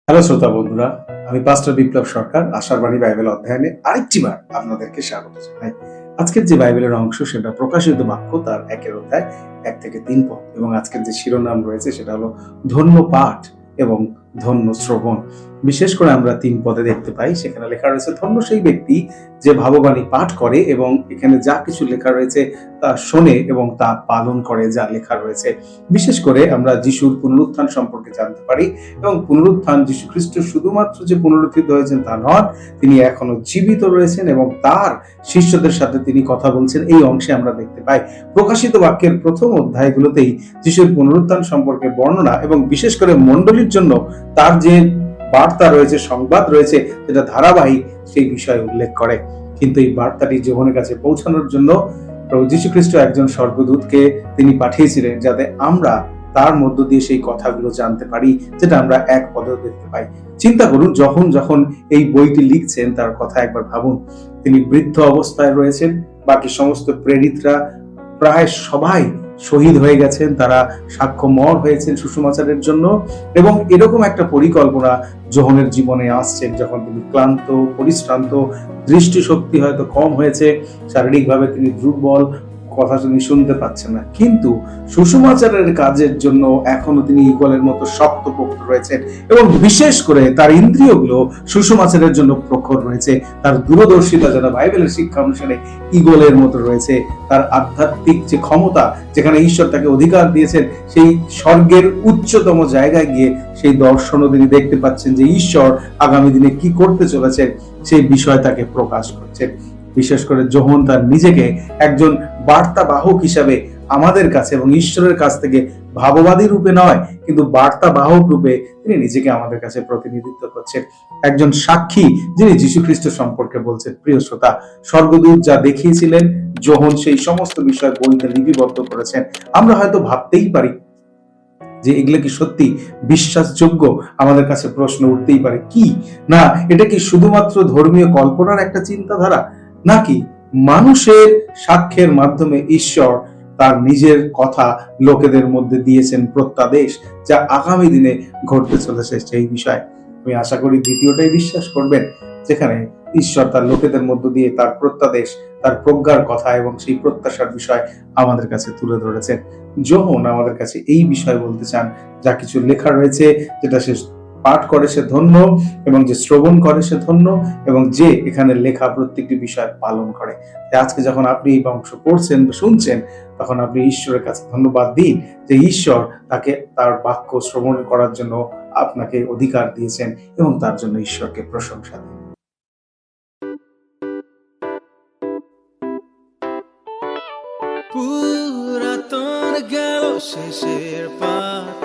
Hello শ্রোতা বন্ধুরা, আমি পাস্টর বিপ্লব সরকার আশার বাণী বাইবেল অধ্যয়নে আরেকটি বার আপনাদেরকে স্বাগত জানাই। আজকের যে বাইবেলের অংশ সেটা প্রকাশিত বাক্য তার 1 অধ্যায় 1 থেকে 3 পদ, এবং আজকের যে শিরোনাম রয়েছে সেটা হলো ধন্য পাঠ এবং ধন্য শ্রবণ। বিশেষ করে আমরা 3 পদে দেখতে পাই, সেখানে লেখা রয়েছে ধন্য সেই ব্যক্তি যে ভাববাণী পাঠ করে এবং এখানে যা কিছু লেখা রয়েছে তা শোনে এবং তা পালন করে। যা লেখা রয়েছে বিশেষ করে আমরা যিশুর পুনরুত্থান সম্পর্কে জানতে পারি, এবং পুনরুত্থান যীশু খ্রিস্ট শুধুমাত্র যে পুনরুত্থিত হয়েছেন তা নয়, তিনি এখনো জীবিত রয়েছেন এবং তার শিষ্যদের সাথে তিনি কথা বলছেন। এই অংশে আমরা দেখতে পাই প্রকাশিত বাক্যের প্রথম অধ্যায়গুলোতেই যিশুর পুনরুত্থান সম্পর্কে বর্ণনা, এবং বিশেষ করে মণ্ডলীর জন্য তার যে বার্তা রয়েছে, সংবাদ রয়েছে, যেটা ধারাবাহিক, সেই বিষয়ে উল্লেখ করে। কিন্তু এই বার্তাটি যোহনের কাছে পৌঁছানোর জন্য প্রভু যীশু খ্রিস্ট একজন স্বর্গদূতকে তিনি পাঠিয়েছিলেন, যাতে আমরা তার মধ্য দিয়ে সেই কথাগুলো জানতে পারি, যেটা আমরা 1 পদে দেখতে পাই। চিন্তা করুন, যখন এই বইটি লিখছেন তার কথা একবার ভাবুন। তিনি বৃদ্ধ অবস্থায় রয়েছেন, বাকি সমস্ত প্রেরিতরা প্রায় সবাই শহীদ হয়ে গেছেন, তারা সাক্ষ্যমর হয়েছেন সুসমাচারের জন্য, এবং এরকম একটা পরিকল্পনা যোহনের জীবনে আসছে যখন তিনি ক্লান্ত, পরিশ্রান্ত, দৃষ্টিশক্তি হয়তো কম হয়েছে, শারীরিকভাবে তিনি দুর্বল, কথা তিনি শুনতে পাচ্ছেন না, কিন্তু সুসমাচারের কাজের জন্য এখনো তিনি ঈগলের মতো শক্তপোক্ত রয়েছেন, এবং বিশেষ করে তার ইন্দ্রিয়গুলো সুসমাচারের জন্য প্রখর রয়েছে। তার দূরদর্শিতা যেন বাইবেলের শিক্ষা অনুসারে ঈগলের মতো রয়েছে। তার আধ্যাত্মিক যে ক্ষমতা, যেখানে ঈশ্বর তাকে অধিকার দিয়েছেন, সেই স্বর্গের উচ্চতম জায়গায় গিয়ে সেই দর্শনও তিনি দেখতে পাচ্ছেন যে ঈশ্বর আগামী দিনে কি করতে চলেছেন, সেই বিষয় তাকে প্রকাশ করছেন। বিশেষ করে যোহন তার নিজেকে একজন বার্তাবাহক হিসাবে আমাদের কাছে এবং ঈশ্বরের কাছ থেকে ভাববাদী রূপে নয়, কিন্তু বার্তাবাহক রূপে তিনি নিজেকে আমাদের কাছে প্রতিনিধিত্ব করছেন। একজন সাক্ষী যিনি যীশু খ্রিস্ট সম্পর্কে বলছেন। প্রিয় শ্রোতা, স্বর্গদূত যা দেখিয়েছিলেন, যোহন সেই সমস্ত বিষয় বইতে লিপিবদ্ধ করেছেন। আমরা হয়তো ভাবতেই পারি যে এগুলো কি সত্যি বিশ্বাসযোগ্য? আমাদের কাছে প্রশ্ন উঠতেই পারে, কি না এটা কি শুধুমাত্র ধর্মীয় কল্পনার একটা চিন্তাধারা, নাকি মানুষের সাক্ষ্যের মাধ্যমে ঈশ্বর তার নিজের কথা লোকেদের মধ্যে দিয়েছেন প্রত্যাদেশ, যা আগামী দিনে ঘটতে চলেছে সেই বিষয়? আমি আশা করি দ্বিতীয়টাই বিশ্বাস করবেন, যেখানে ঈশ্বর তার লোকেদের মধ্য দিয়ে তার প্রত্যাদেশ, তার প্রজ্ঞার কথা এবং সেই প্রত্যাশার বিষয় আমাদের কাছে তুলে ধরেছেন। যোহন আমাদের কাছে এই বিষয় বলতে চান, যা কিছু লেখা রয়েছে, যেটা সে পাঠ করে সে ধন্য, এবং যে শ্রবণ করে সে ধন্য, এবং যে এখানে লেখা প্রত্যেকটি বিষয় পালন করে। আজকে যখন আপনি এই অংশ পড়ছেন বা শুনছেন, তখন আপনি ঈশ্বরের কাছে ধন্যবাদ দিন যে ঈশ্বর তাকে তার বাক্য শ্রবণ করার জন্য আপনাকে অধিকার দিয়েছেন, এবং তার জন্য ঈশ্বরকে প্রশংসা দিন। পুরাতন গেল শেষের পাঠ,